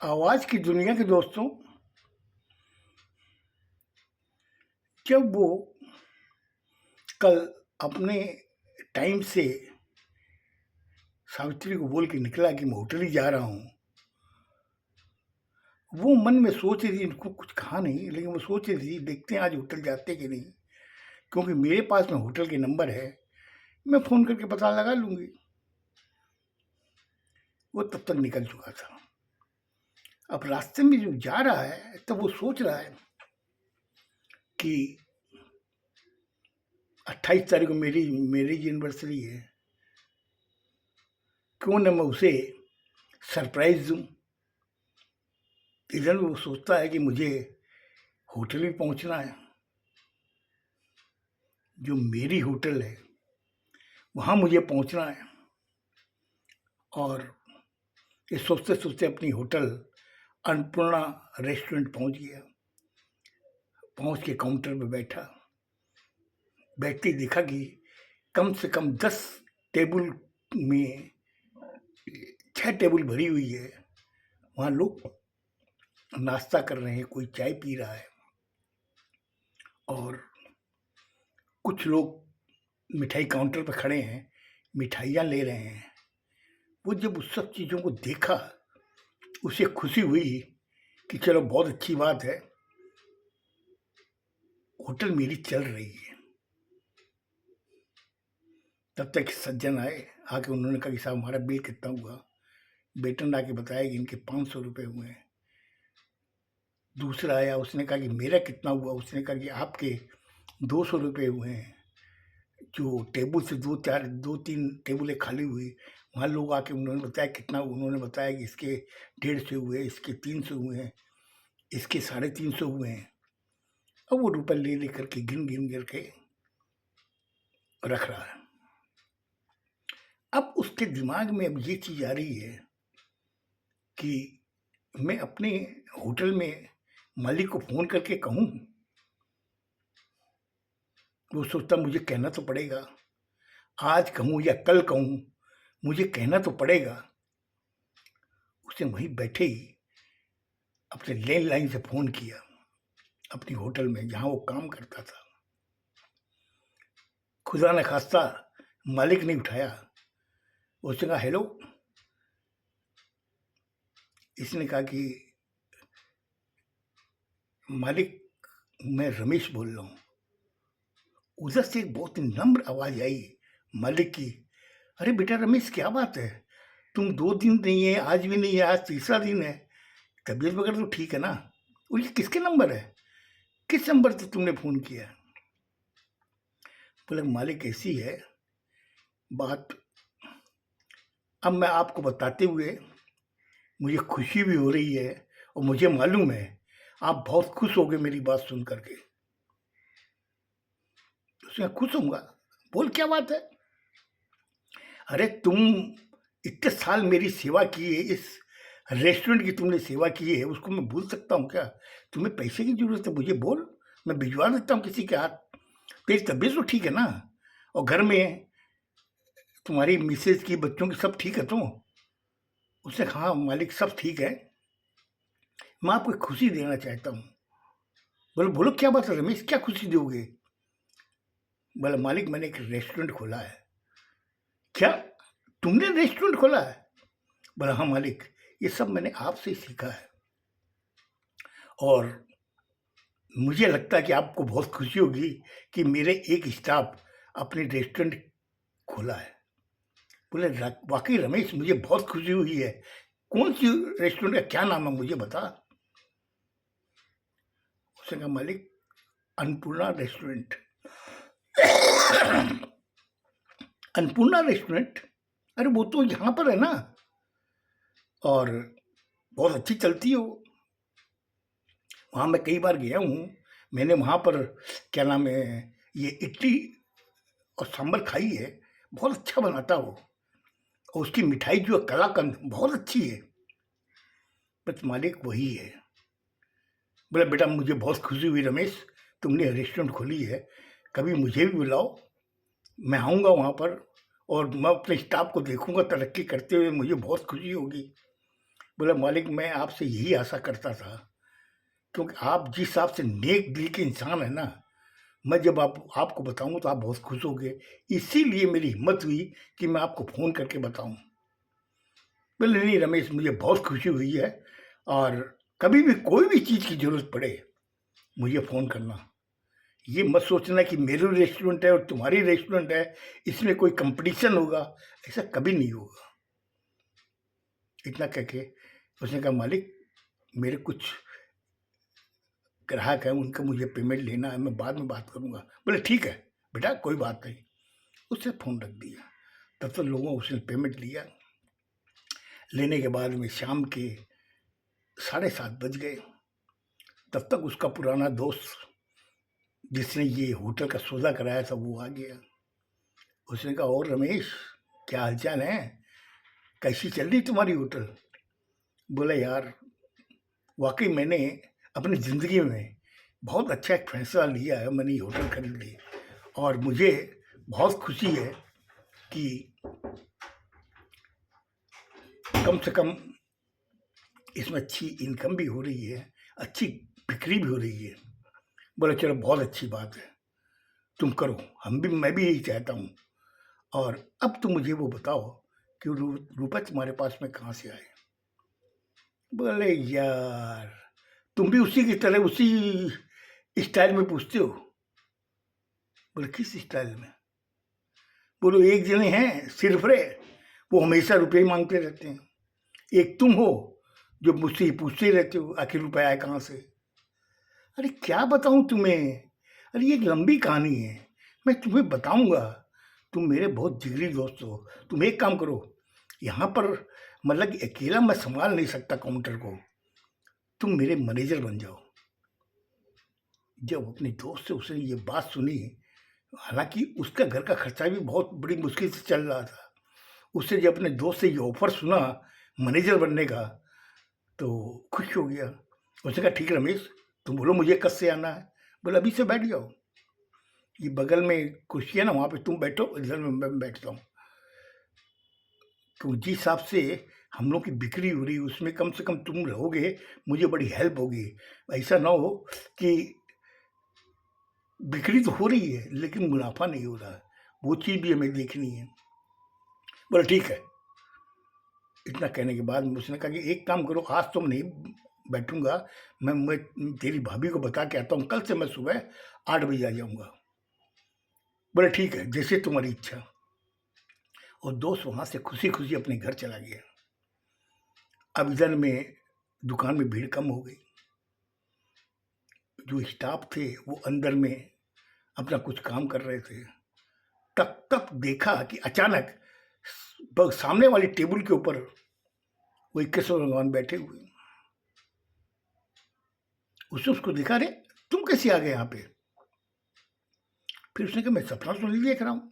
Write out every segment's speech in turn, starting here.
आवाज़ की दुनिया के दोस्तों, जब वो कल अपने टाइम से सावित्री को बोल के निकला कि मैं होटल ही जा रहा हूँ, वो मन में सोच रही थी, इनको कुछ कहा नहीं, लेकिन वो सोच रही थी देखते हैं आज होटल जाते कि नहीं, क्योंकि मेरे पास में होटल के नंबर है, मैं फ़ोन करके पता लगा लूँगी। वो तब तक निकल चुका था। अब रास्ते में जो जा रहा है, तब वो सोच रहा है कि 28 तारीख को मेरी मैरिज एनिवर्सरी है, क्यों ना मैं उसे सरप्राइज़ दूँ। इधर वो सोचता है कि मुझे होटल भी पहुंचना है, जो मेरी होटल है वहाँ मुझे पहुंचना है। और ये सोचते सोचते अपनी होटल अन्नपूर्णा रेस्टोरेंट पहुंच गया। पहुंच के काउंटर पे बैठा, बैठते ही देखा कि कम से कम 10 टेबल में 6 टेबल भरी हुई है। वहाँ लोग नाश्ता कर रहे हैं, कोई चाय पी रहा है और कुछ लोग मिठाई काउंटर पर खड़े हैं, मिठाइयाँ ले रहे हैं। वो जब उस सब चीज़ों को देखा, उसे खुशी हुई कि चलो बहुत अच्छी बात है, होटल मेरी चल रही है। तब तक सज्जन आए, आके उन्होंने कहा कि साहब हमारा बिल कितना हुआ। वेटर ने आके बताया कि इनके 500 रुपये हुए हैं। दूसरा आया, उसने कहा कि मेरा कितना हुआ। उसने कहा कि आपके 200 रुपये हुए हैं। जो टेबल से 2-3 टेबलें खाली हुई, वहाँ लोग आके उन्होंने बताया कितना हुआ। उन्होंने बताया कि इसके 150 हुए, इसके 300 हुए हैं, इसके 350 हुए हैं। अब वो रुपये ले लेकर के गिन गिन करके रख रहा है। अब उसके दिमाग में अब ये चीज़ आ रही है कि मैं अपने होटल में मालिक को फ़ोन करके कहूँ। वो सोचता मुझे कहना तो पड़ेगा, आज कहूँ या कल कहूँ, मुझे कहना तो पड़ेगा। उसने वहीं बैठे ही अपने लैंडलाइन से फ़ोन किया अपनी होटल में जहाँ वो काम करता था। खुदा न खास्ता मालिक ने उठाया। उसने कहा हेलो। इसने कहा कि मालिक, मैं रमेश बोल रहा हूँ। उधर से एक बहुत ही नम्र आवाज़ आई मालिक की, अरे बेटा रमेश, क्या बात है, तुम 2 दिन नहीं है, आज भी नहीं है, आज तीसरा दिन है, तबीयत वगैरह तो ठीक है ना? और ये किसके नंबर है, किस नंबर से तुमने फ़ोन किया? बोले मालिक ऐसी है बात, अब मैं आपको बताते हुए मुझे खुशी भी हो रही है और मुझे मालूम है आप बहुत खुश होगे मेरी बात सुन करके। उसने खुश होऊंगा, बोल क्या बात है? अरे तुम इतने साल मेरी सेवा की है, इस रेस्टोरेंट की तुमने सेवा की है, उसको मैं भूल सकता हूँ क्या? तुम्हें पैसे की जरूरत है, मुझे बोल, मैं भिजवा देता हूँ किसी के हाथ। तेरी तबीयत तो ठीक है ना? और घर में तुम्हारी मिसेज की, बच्चों की सब ठीक है तो? उसने कहा हाँ मालिक, सब ठीक है, मैं आपको खुशी देना चाहता हूँ। बोले बोलो क्या बात है रमेश, क्या खुशी दोगे? बोला मालिक, मैंने एक रेस्टोरेंट खोला है। क्या, तुमने रेस्टोरेंट खोला है? बोला हाँ मालिक, ये सब मैंने आपसे ही सीखा है और मुझे लगता है कि आपको बहुत खुशी होगी कि मेरे एक स्टाफ अपने रेस्टोरेंट खोला है। बोले वाकई रमेश, मुझे बहुत खुशी हुई है, कौन सी रेस्टोरेंट का क्या नाम है मुझे बता। उसने कहा मालिक, अन्नपूर्णा रेस्टोरेंट। अन्नपूर्णा रेस्टोरेंट, अरे वो तो यहाँ पर है ना, और बहुत अच्छी चलती है वो, वहाँ मैं कई बार गया हूँ। मैंने वहाँ पर क्या नाम है, ये इडली और सांभर खाई है, बहुत अच्छा बनाता वो, और उसकी मिठाई जो है कलाकंद, बहुत अच्छी है। बस मालिक वही है। बोला बेटा, मुझे बहुत खुशी हुई रमेश, तुमने रेस्टोरेंट खोली है, कभी मुझे भी बुलाओ, मैं आऊँगा वहाँ पर और मैं अपने स्टाफ को देखूँगा तरक्की करते हुए, मुझे बहुत खुशी होगी। बोला मालिक मैं आपसे यही आशा करता था, क्योंकि आप जिस हिसाब से नेक दिल के इंसान है ना, मैं जब आपको बताऊंगा तो आप बहुत खुश होगे, इसीलिए मेरी हिम्मत हुई कि मैं आपको फ़ोन करके बताऊं। बोले नहीं रमेश, मुझे बहुत खुशी हुई है, और कभी भी कोई भी चीज़ की ज़रूरत पड़े मुझे फ़ोन करना। ये मत सोचना कि मेरी रेस्टोरेंट है और तुम्हारी रेस्टोरेंट है, इसमें कोई कंपटीशन होगा, ऐसा कभी नहीं होगा। इतना कह के उसने कहा मालिक मेरे कुछ ग्राहक हैं, उनका मुझे पेमेंट लेना है, मैं बाद में बात करूँगा। बोले ठीक है बेटा, कोई बात नहीं। उसने फ़ोन रख दिया। तब तक लोगों उसने पेमेंट लिया। लेने के बाद में शाम के 7:30 बज गए। तब तक उसका पुराना दोस्त जिसने ये होटल का सौदा कराया था वो आ गया। उसने कहा और रमेश, क्या हालचाल है, कैसी चल रही तुम्हारी होटल? बोला यार वाकई मैंने अपनी ज़िंदगी में बहुत अच्छा एक फैसला लिया है, मैंने ये होटल खरीद ली, और मुझे बहुत खुशी है कि कम से कम इसमें अच्छी इनकम भी हो रही है, अच्छी बिक्री भी हो रही है। बोला चलो बहुत अच्छी बात है, तुम करो, मैं भी यही चाहता हूँ। और अब तुम मुझे वो बताओ कि रुपए तुम्हारे पास में कहाँ से आए? बोले यार तुम भी उसी की तरह उसी स्टाइल में पूछते हो। बोले किस स्टाइल में? बोलो एक जने हैं सिरफरे, वो हमेशा रुपये ही मांगते रहते हैं। एक तुम हो जो मुझसे ही पूछते रहते हो आखिर रुपये आए कहाँ से। अरे क्या बताऊं तुम्हें, अरे ये एक लंबी कहानी है, मैं तुम्हें बताऊंगा। तुम मेरे बहुत जिगरी दोस्त हो। तुम एक काम करो, यहाँ पर मतलब अकेला मैं संभाल नहीं सकता काउंटर को, तुम मेरे मैनेजर बन जाओ। जब अपने दोस्त से उसने ये बात सुनी, हालांकि उसका घर का खर्चा भी बहुत बड़ी मुश्किल से चल रहा था, उससे जब अपने दोस्त से ये ऑफर सुना मैनेजर बनने का तो खुश हो गया। उसने कहा ठीक रमेश, तुम बोलो मुझे कब से आना है? बोले अभी से बैठ जाओ, ये बगल में कुर्सी है ना, वहाँ पे तुम बैठो, इधर में मैं बैठता हूँ। तो जिस हिसाब से हम लोग की बिक्री हो रही है उसमें कम से कम तुम रहोगे, मुझे बड़ी हेल्प होगी। ऐसा ना हो कि बिक्री तो हो रही है लेकिन मुनाफा नहीं हो रहा है, वो चीज़ भी हमें देखनी है। बोले ठीक है। इतना कहने के बाद उसने कहा कि एक काम करो, आज तो मैं नहीं बैठूंगा, मैं तेरी भाभी को बता के आता हूँ, कल से मैं सुबह 8 बजे आ जाऊँगा। बोले ठीक है, जैसे तुम्हारी इच्छा। और दोस्त वहाँ से खुशी खुशी अपने घर चला गया। अब इधर में दुकान में भीड़ कम हो गई, जो स्टाफ थे वो अंदर में अपना कुछ काम कर रहे थे। तब तक देखा कि अचानक सामने वाली टेबल के ऊपर वो 21 भगवान बैठे हुए। उसने उसको देखा, रे तुम कैसे आ गए यहाँ पे? फिर उसने कहा मैं सपना तो नहीं देख रहा हूँ,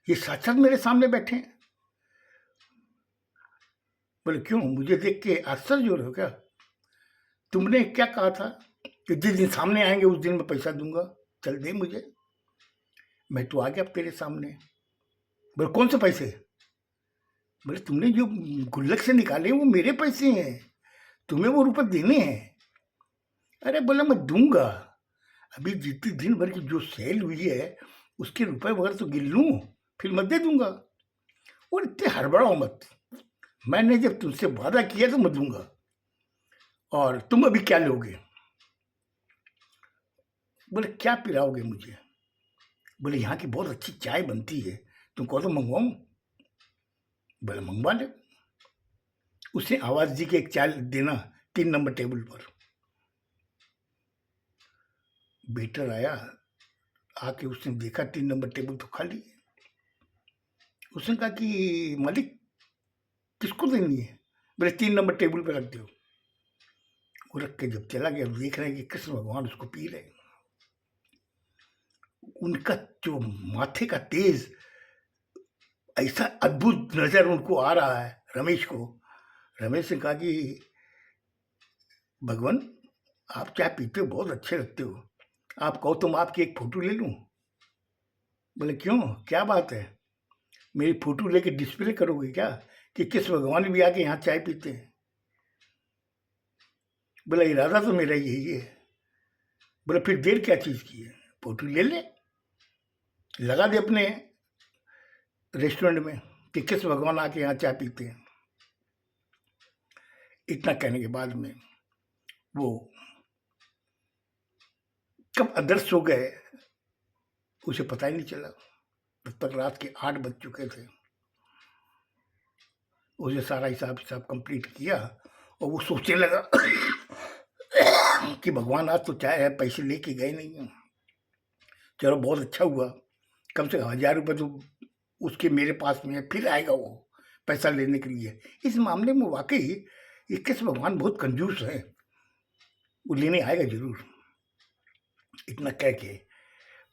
ये साक्षात मेरे सामने बैठे हैं। बोले क्यों, मुझे देख के आश्चर्य हो रहे हो क्या? तुमने क्या कहा था कि जिस दिन सामने आएंगे उस दिन मैं पैसा दूंगा, चल दे मुझे। मैं तो आ गया अब तेरे सामने। बोले कौन से पैसे? बोले तुमने जो गुल्लक से निकाले वो मेरे पैसे हैं, तुम्हें वो रुपए देने हैं। अरे बोला मैं दूंगा, अभी जितनी दिन भर की जो सेल हुई है उसके रुपए वगैरह तो गिन लूँ, फिर मैं दे दूंगा। और इतने हड़बड़ाओ मत, मैंने जब तुमसे वादा किया तो मैं दूंगा, और तुम अभी क्या लोगे? बोले क्या पिलाओगे मुझे? बोले यहाँ की बहुत अच्छी चाय बनती है, तुम कहो तो मंगवाऊँ? बोले मंगवा ले। उसने आवाज़ दी कि एक चाय देना 3 नंबर टेबल पर। वेटर आया, आके उसने देखा 3 नंबर टेबल तो खाली है। उसने कहा कि मालिक किसको देनी है? बोले 3 नंबर टेबल पे रख दो। वो रख के जब चला गया, देख रहे हैं कि कृष्ण भगवान उसको पी रहे। उनका जो माथे का तेज ऐसा अद्भुत नजर उनको आ रहा है रमेश को। रमेश ने कहा कि भगवान आप चाय पीते हो, बहुत अच्छे लगते हो, आप कहो तो मैं आपकी एक फोटो ले लूं? बोले क्यों, क्या बात है, मेरी फोटो लेके डिस्प्ले करोगे क्या कि किस भगवान भी आके यहाँ चाय पीते हैं? बोला इरादा तो मेरा यही है। बोला फिर देर क्या चीज़ की है, पोटली ले ले, लगा दे अपने रेस्टोरेंट में कि किस भगवान आके यहाँ चाय पीते हैं। इतना कहने के बाद में वो कब अदृश्य हो गए उसे पता ही नहीं चला। तब तक रात के 8 बज चुके थे। उसे सारा हिसाब हिसाब कंप्लीट किया और वो सोचने लगा कि भगवान आज तो चाय है, पैसे लेके गए नहीं हैं। चलो बहुत अच्छा हुआ, कम से कम 1000 रुपये तो उसके मेरे पास में है, फिर आएगा वो पैसा लेने के लिए। इस मामले में वाकई ये किस भगवान बहुत कंजूस है, वो लेने आएगा जरूर। इतना कह के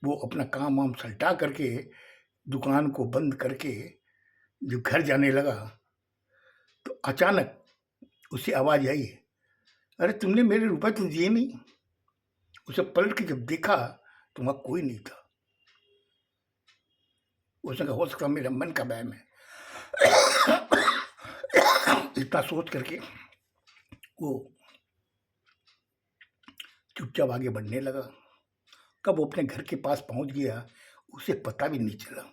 वो अपना काम वाम सल्टा करके दुकान को बंद करके जब घर जाने लगा तो अचानक उसे आवाज़ आई, अरे तुमने मेरे रुपए तो दिए नहीं। उसे पलट के जब देखा तो वहाँ कोई नहीं था। उसने कहा हो सकता मेरा मन का वहम है। इतना सोच करके वो चुपचाप आगे बढ़ने लगा। कब वो अपने घर के पास पहुंच गया उसे पता भी नहीं चला।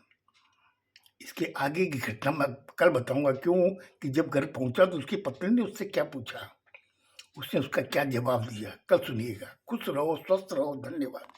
इसके आगे की घटना मैं कल बताऊंगा, क्यों कि जब घर पहुंचा तो उसकी पत्नी ने उससे क्या पूछा, उसने उसका क्या जवाब दिया, कल सुनिएगा। खुश रहो, स्वस्थ रहो, धन्यवाद।